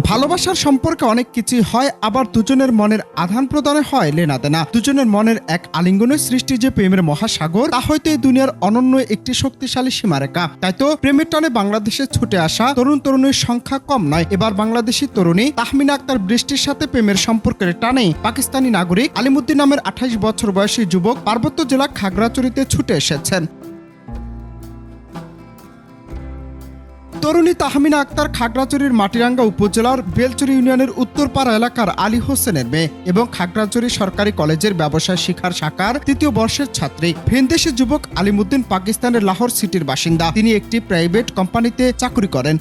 ভালোবাসার সম্পর্কে অনেক কিছুই হয়, আবার দুজনের মনের আদান প্রদানে হয় লেনাদেনা। দুজনের মনের এক আলিঙ্গনের সৃষ্টি যে প্রেমের মহাসাগর, তা হয়তো এই দুনিয়ার অনন্য একটি শক্তিশালী সীমারেখা। তাই তো প্রেমের টানে বাংলাদেশে ছুটে আসা তরুণ তরুণীর সংখ্যা কম নয়। এবার বাংলাদেশি তরুণী তাহমিনা আক্তার বৃষ্টির সাথে প্রেমের সম্পর্কের টানে পাকিস্তানি নাগরিক আলিমুদ্দিন নামের 28 বছর বয়সী যুবক পার্বত্য জেলা খাগড়াছড়িতে ছুটে এসেছেন। তরুণী তাহমিনা আক্তার খাগড়াছড়ির মাটিরাঙ্গা উপজেলার বেলচুরি ইউনিয়নের উত্তরপাড়া এলাকার আলী হোসেনের মেয়ে এবং খাগড়াছড়ি সরকারি কলেজের ব্যবসায় শিক্ষার শাখার 3য় বর্ষের ছাত্রী। ভিনদেশি যুবক আলিমুদ্দিন পাকিস্তানের লাহোর সিটির বাসিন্দা। তিনি একটি প্রাইভেট কোম্পানিতে চাকরি করেন।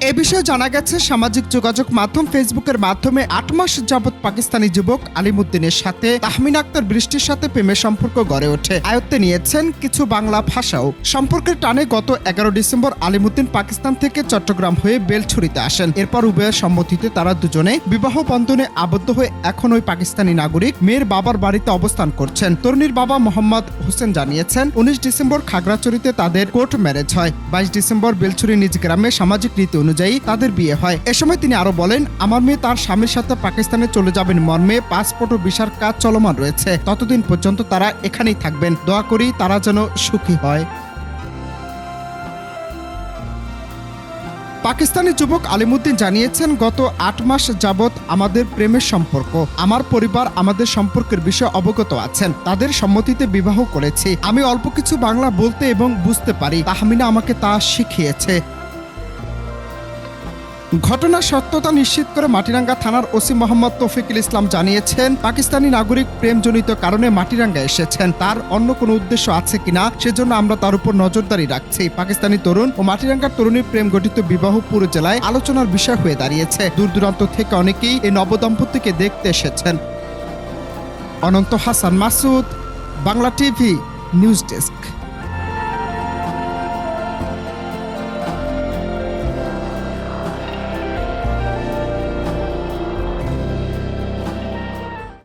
এ বিষয়ে জানা গেছে, সামাজিক যোগাযোগ মাধ্যম ফেসবুকের মাধ্যমে 8 মাস যাবৎ পাকিস্তানি যুবক আলিমুদ্দিনের সাথে তাহমিনা আক্তার বৃষ্টির সাথে প্রেমের সম্পর্ক গড়ে ওঠে। আয়ত্তে নিয়েছেন কিছু বাংলা ভাষাও। সম্পর্কের টানে গত 11 ডিসেম্বর আলিমুদ্দিন পাকিস্তান থেকে চট্টগ্রাম হয়ে বেলছড়িতে আসেন। এরপর উভয়ের সম্মতিতে তারা দুজনে বিবাহ বন্ধনে আবদ্ধ হয়ে এখন ওই পাকিস্তানি নাগরিক মেয়ের বাবার বাড়িতে অবস্থান করছেন। তরুণীর বাবা মোহাম্মদ হোসেন জানিয়েছেন, 19 ডিসেম্বর খাগড়াছড়িতে তাদের কোর্ট ম্যারেজ হয়। 22 ডিসেম্বর বেলছড়ি নিজ গ্রামে সামাজিক রীতি অনুযায়ী তাদের বিয়ে হয়। এ সময় তিনি আরো বলেন, আমার মেয়ে তার স্বামীর সাথে পাকিস্তানে চলে যাবেন মর্মে পাসপোর্ট ও ভিসার কাজ চলমান রয়েছে। ততদিন পর্যন্ত তারা এখানেই থাকবেন। দোয়া করি তারা যেন সুখী হয়। পাকিস্তানি যুবক আলিমুদ্দিন জানিয়েছেন, গত 8 মাস যাবৎ আমাদের প্রেমের সম্পর্ক। আমার পরিবার আমাদের সম্পর্কের বিষয়ে অবগত আছেন। তাদের সম্মতিতে বিবাহ করেছি। আমি অল্প কিছু বাংলা বলতে এবং বুঝতে পারি। তাহমিনা আমাকে তা শিখিয়েছে। ঘটনার সত্যতা নিশ্চিত করে মাটিরাঙ্গা থানার ওসি মোহাম্মদ তৌফিকুল ইসলাম জানিয়েছেন, পাকিস্তানি নাগরিক প্রেমজনিত কারণে মাটিরাঙ্গা এসেছেন। তার অন্য কোনো উদ্দেশ্য আছে কিনা সেজন্য আমরা তার উপর নজরদারি রাখছি। পাকিস্তানি তরুণ ও মাটিরাঙ্গার তরুণীর প্রেম গঠিত বিবাহ পুরো জেলায় আলোচনার বিষয় হয়ে দাঁড়িয়েছে। দূর দূরান্ত থেকে অনেকেই এই নবদম্পতিকে দেখতে এসেছেন। Ananta Hasan Masud, Bangla TV news desk.